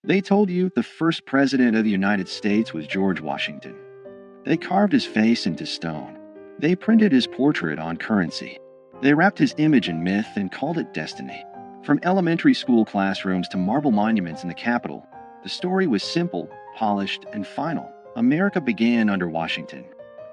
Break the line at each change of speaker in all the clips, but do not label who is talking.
They told you the first president of the United States was George Washington. They carved his face into stone. They printed his portrait on currency. They wrapped his image in myth and called it destiny. From elementary school classrooms to marble monuments in the Capitol, the story was simple, polished, and final. America began under Washington.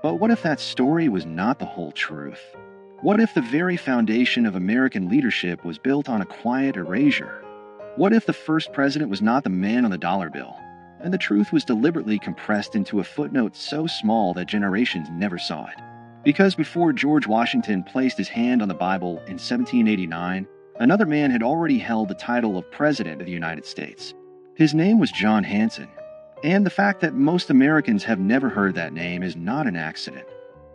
But what if that story was not the whole truth? What if the very foundation of American leadership was built on a quiet erasure? What if the first president was not the man on the dollar bill, and the truth was deliberately compressed into a footnote so small that generations never saw it? Because before George Washington placed his hand on the Bible in 1789, another man had already held the title of President of the United States. His name was John Hanson, and the fact that most Americans have never heard that name is not an accident.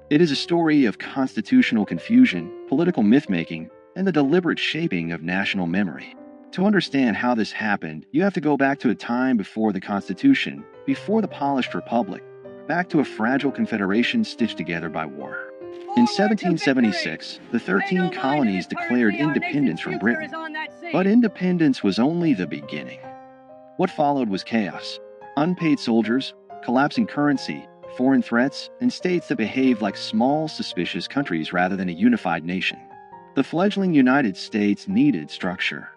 It is a story of constitutional confusion, political myth-making, and the deliberate shaping of national memory. To understand how this happened, you have to go back to a time before the Constitution, before the polished republic, back to a fragile confederation stitched together by war. In 1776, the 13 colonies declared independence from Britain, but independence was only the beginning. What followed was chaos, unpaid soldiers, collapsing currency, foreign threats, and states that behaved like small, suspicious countries rather than a unified nation. The fledgling United States needed structure.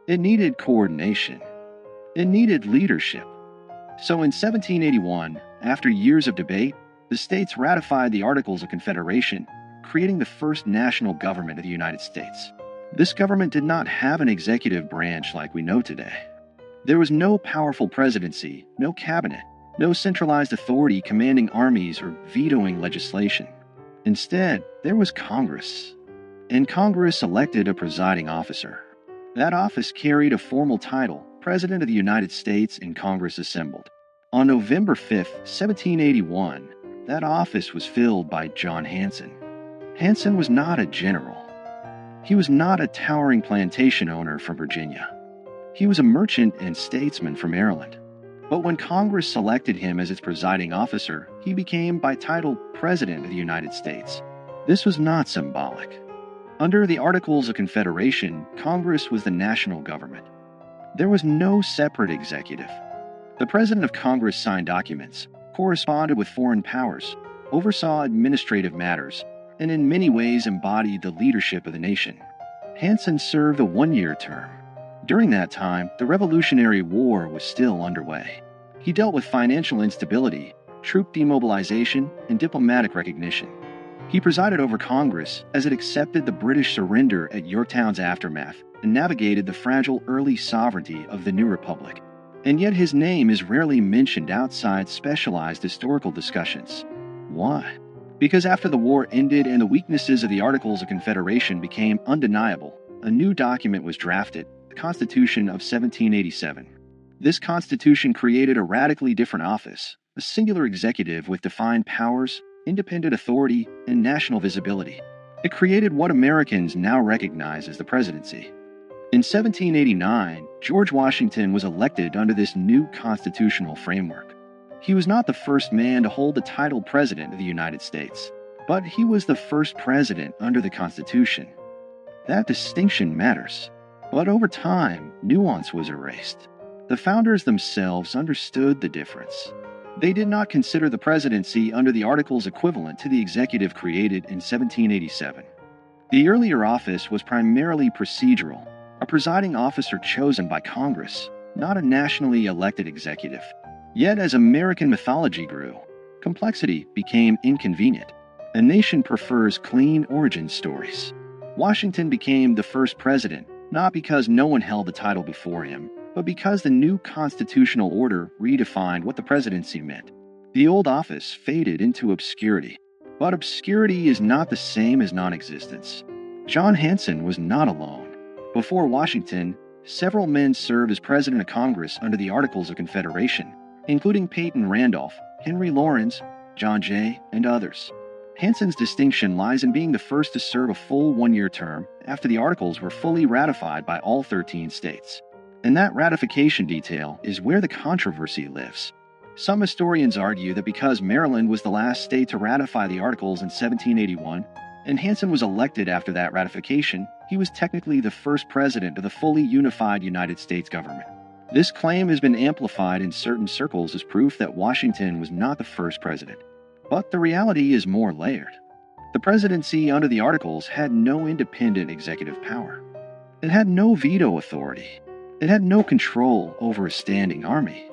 It needed coordination. It needed leadership. So in 1781, after years of debate, the states ratified the Articles of Confederation, creating the first national government of the United States. This government did not have an executive branch like we know today. There was no powerful presidency, no cabinet, no centralized authority commanding armies or vetoing legislation. Instead, there was Congress. And Congress elected a presiding officer. That office carried a formal title, President of the United States, and Congress assembled. On November 5, 1781, that office was filled by John Hanson. Hanson was not a general. He was not a towering plantation owner from Virginia. He was a merchant and statesman from Maryland. But when Congress selected him as its presiding officer, he became by title President of the United States. This was not symbolic. Under the Articles of Confederation, Congress was the national government. There was no separate executive. The President of Congress signed documents, corresponded with foreign powers, oversaw administrative matters, and in many ways embodied the leadership of the nation. Hanson served a one-year term. During that time, the Revolutionary War was still underway. He dealt with financial instability, troop demobilization, and diplomatic recognition. He presided over Congress as it accepted the British surrender at Yorktown's aftermath and navigated the fragile early sovereignty of the new republic. And yet his name is rarely mentioned outside specialized historical discussions. Why? Because after the war ended and the weaknesses of the Articles of Confederation became undeniable, a new document was drafted, the Constitution of 1787. This Constitution created a radically different office, a singular executive with defined powers, independent authority, and national visibility. It created what Americans now recognize as the presidency. In 1789, George Washington was elected under this new constitutional framework. He was not the first man to hold the title President of the United States, but he was the first president under the Constitution. That distinction matters. But over time, nuance was erased. The founders themselves understood the difference. They did not consider the presidency under the Articles equivalent to the executive created in 1787. The earlier office was primarily procedural, a presiding officer chosen by Congress, not a nationally elected executive. Yet as American mythology grew, complexity became inconvenient. A nation prefers clean origin stories. Washington became the first president, not because no one held the title before him, but because the new constitutional order redefined what the presidency meant. The old office faded into obscurity. But obscurity is not the same as non-existence. John Hanson was not alone. Before Washington, several men served as president of Congress under the Articles of Confederation, including Peyton Randolph, Henry Laurens, John Jay, and others. Hanson's distinction lies in being the first to serve a full one-year term after the Articles were fully ratified by all 13 states. And that ratification detail is where the controversy lives. Some historians argue that because Maryland was the last state to ratify the Articles in 1781, and Hanson was elected after that ratification, he was technically the first president of the fully unified United States government. This claim has been amplified in certain circles as proof that Washington was not the first president. But the reality is more layered. The presidency under the Articles had no independent executive power. It had no veto authority. It had no control over a standing army.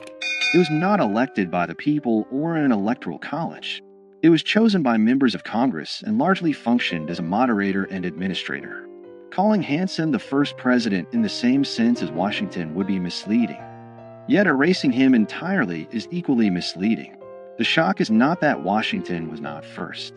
It was not elected by the people or an electoral college. It was chosen by members of Congress and largely functioned as a moderator and administrator. Calling Hanson the first president in the same sense as Washington would be misleading. Yet erasing him entirely is equally misleading. The shock is not that Washington was not first.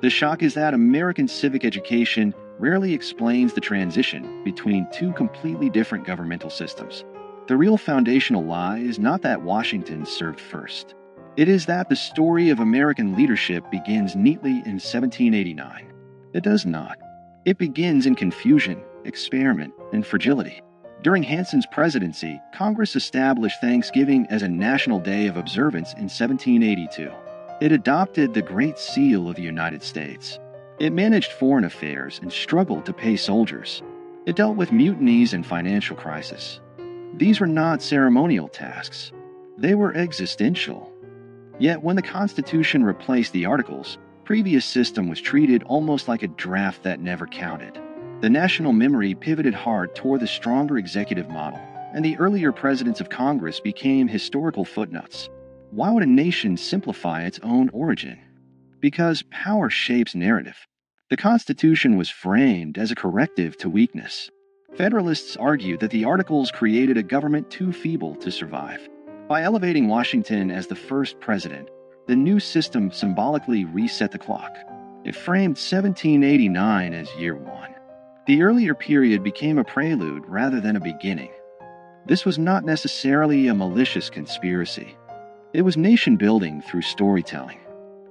The shock is that American civic education rarely explains the transition between two completely different governmental systems. The real foundational lie is not that Washington served first. It is that the story of American leadership begins neatly in 1789. It does not. It begins in confusion, experiment, and fragility. During Hanson's presidency, Congress established Thanksgiving as a national day of observance in 1782. It adopted the Great Seal of the United States. It managed foreign affairs and struggled to pay soldiers. It dealt with mutinies and financial crisis. These were not ceremonial tasks. They were existential. Yet when the Constitution replaced the Articles, previous system was treated almost like a draft that never counted. The national memory pivoted hard toward the stronger executive model, and the earlier presidents of Congress became historical footnotes. Why would a nation simplify its own origin? Because power shapes narrative. The Constitution was framed as a corrective to weakness. Federalists argued that the Articles created a government too feeble to survive. By elevating Washington as the first president, the new system symbolically reset the clock. It framed 1789 as year one. The earlier period became a prelude rather than a beginning. This was not necessarily a malicious conspiracy. It was nation-building through storytelling.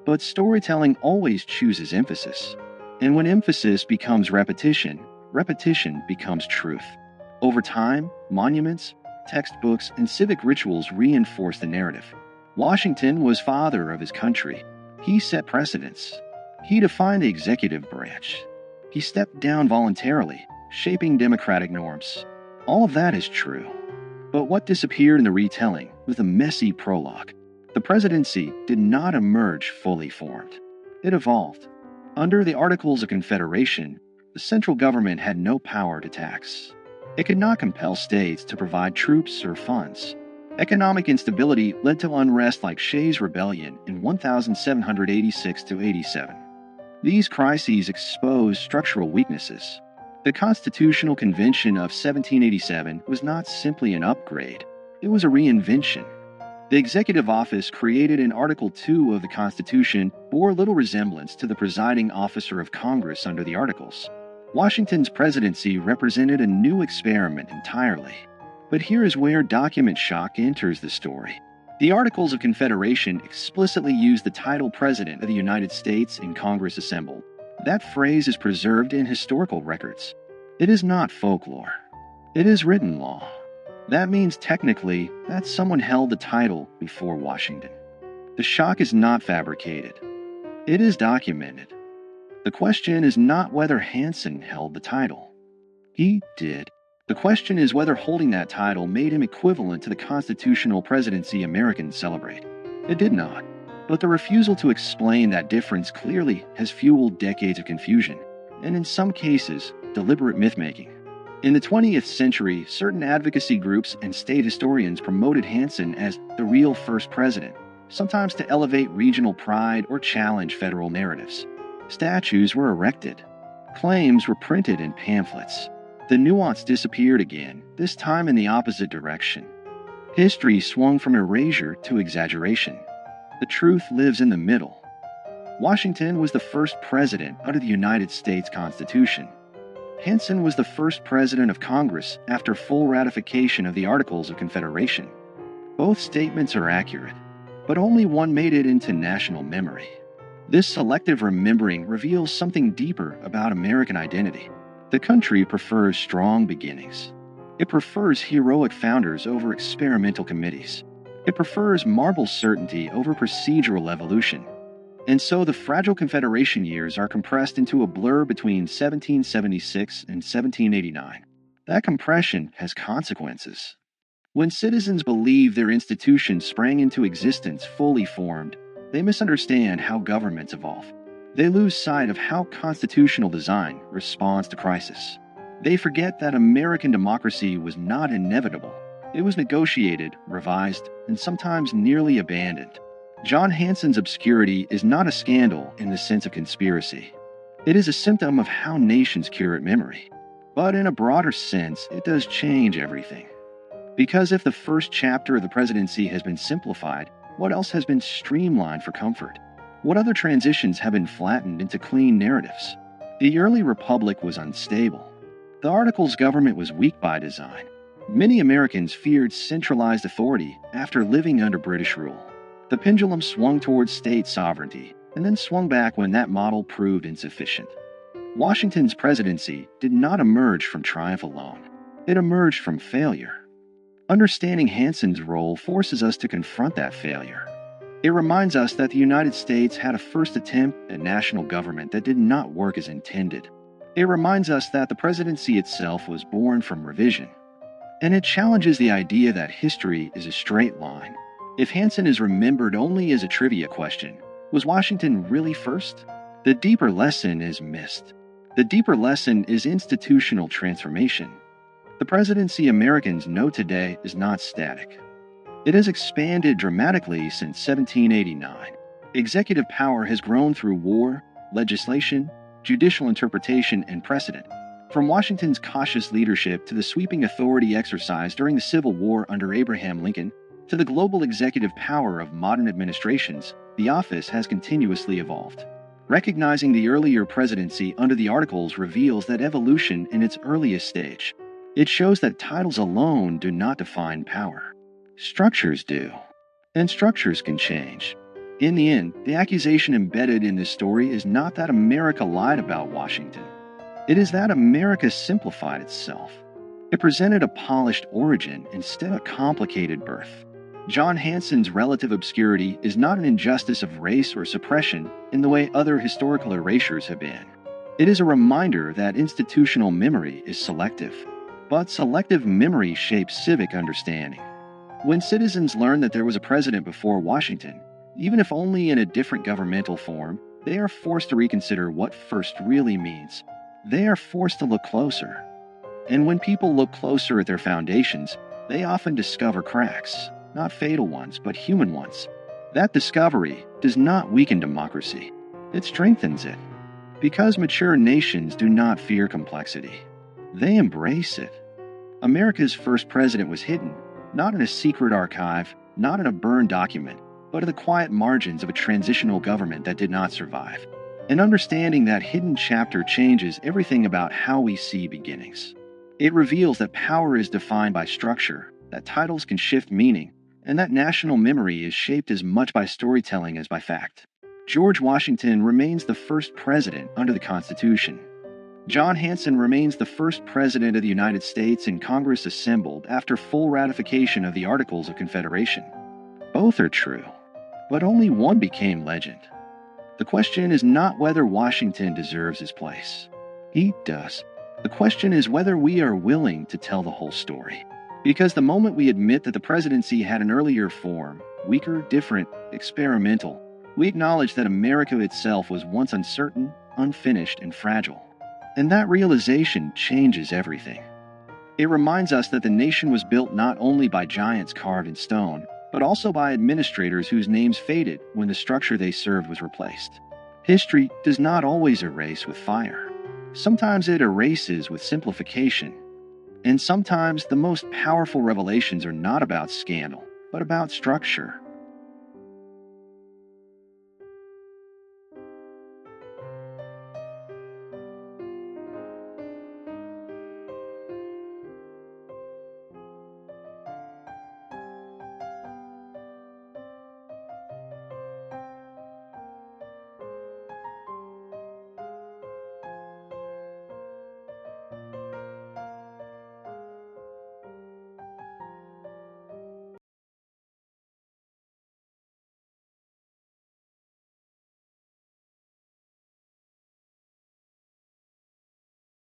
But storytelling always chooses emphasis. And when emphasis becomes repetition, repetition becomes truth. Over time, monuments, textbooks, and civic rituals reinforce the narrative. Washington was father of his country. He set precedents. He defined the executive branch. He stepped down voluntarily, shaping democratic norms. All of that is true. But what disappeared in the retelling was the messy prologue. The presidency did not emerge fully formed. It evolved. Under the Articles of Confederation, the central government had no power to tax. It could not compel states to provide troops or funds. Economic instability led to unrest like Shays' Rebellion in 1786–87. These crises exposed structural weaknesses. The Constitutional Convention of 1787 was not simply an upgrade, it was a reinvention. The executive office created in Article 2 of the Constitution bore little resemblance to the presiding officer of Congress under the Articles. Washington's presidency represented a new experiment entirely. But here is where document shock enters the story. The Articles of Confederation explicitly use the title President of the United States in Congress assembled. That phrase is preserved in historical records. It is not folklore. It is written law. That means technically that someone held the title before Washington. The shock is not fabricated. It is documented. The question is not whether Hanson held the title. He did. The question is whether holding that title made him equivalent to the constitutional presidency Americans celebrate. It did not. But the refusal to explain that difference clearly has fueled decades of confusion, and in some cases, deliberate myth-making. In the 20th century, certain advocacy groups and state historians promoted Hanson as the real first president, sometimes to elevate regional pride or challenge federal narratives. Statues were erected. Claims were printed in pamphlets. The nuance disappeared again, this time in the opposite direction. History swung from erasure to exaggeration. The truth lives in the middle. Washington was the first president under the United States Constitution. Hanson was the first president of Congress after full ratification of the Articles of Confederation. Both statements are accurate, but only one made it into national memory. This selective remembering reveals something deeper about American identity. The country prefers strong beginnings. It prefers heroic founders over experimental committees. It prefers marble certainty over procedural evolution. And so the fragile Confederation years are compressed into a blur between 1776 and 1789. That compression has consequences. When citizens believe their institutions sprang into existence fully formed, they misunderstand how governments evolve. They lose sight of how constitutional design responds to crisis. They forget that American democracy was not inevitable. It was negotiated, revised, and sometimes nearly abandoned. John Hanson's obscurity is not a scandal in the sense of conspiracy. It is a symptom of how nations curate memory. But in a broader sense, it does change everything. Because if the first chapter of the presidency has been simplified, what else has been streamlined for comfort? What other transitions have been flattened into clean narratives? The early republic was unstable. The Articles government was weak by design. Many Americans feared centralized authority after living under British rule. The pendulum swung towards state sovereignty, and then swung back when that model proved insufficient. Washington's presidency did not emerge from triumph alone. It emerged from failure. Understanding Hanson's role forces us to confront that failure. It reminds us that the United States had a first attempt at national government that did not work as intended. It reminds us that the presidency itself was born from revision. And it challenges the idea that history is a straight line. If Hanson is remembered only as a trivia question, was Washington really first? The deeper lesson is missed. The deeper lesson is institutional transformation. The presidency Americans know today is not static. It has expanded dramatically since 1789. Executive power has grown through war, legislation, judicial interpretation, and precedent. From Washington's cautious leadership to the sweeping authority exercised during the Civil War under Abraham Lincoln, to the global executive power of modern administrations, the office has continuously evolved. Recognizing the earlier presidency under the Articles reveals that evolution in its earliest stage. It shows that titles alone do not define power. Structures do. And structures can change. In the end, the accusation embedded in this story is not that America lied about Washington. It is that America simplified itself. It presented a polished origin instead of a complicated birth. John Hanson's relative obscurity is not an injustice of race or suppression in the way other historical erasures have been. It is a reminder that institutional memory is selective. But selective memory shapes civic understanding. When citizens learn that there was a president before Washington, even if only in a different governmental form, they are forced to reconsider what first really means. They are forced to look closer. And when people look closer at their foundations, they often discover cracks, not fatal ones, but human ones. That discovery does not weaken democracy. It strengthens it. Because mature nations do not fear complexity. They embrace it. America's first president was hidden, not in a secret archive, not in a burned document, but in the quiet margins of a transitional government that did not survive. And understanding that hidden chapter changes everything about how we see beginnings. It reveals that power is defined by structure, that titles can shift meaning, and that national memory is shaped as much by storytelling as by fact. George Washington remains the first president under the Constitution. John Hanson remains the first president of the United States in Congress assembled after full ratification of the Articles of Confederation. Both are true, but only one became legend. The question is not whether Washington deserves his place. He does. The question is whether we are willing to tell the whole story. Because the moment we admit that the presidency had an earlier form, weaker, different, experimental, we acknowledge that America itself was once uncertain, unfinished, and fragile. And that realization changes everything. It reminds us that the nation was built not only by giants carved in stone, but also by administrators whose names faded when the structure they served was replaced. History does not always erase with fire. Sometimes it erases with simplification. And sometimes the most powerful revelations are not about scandal, but about structure.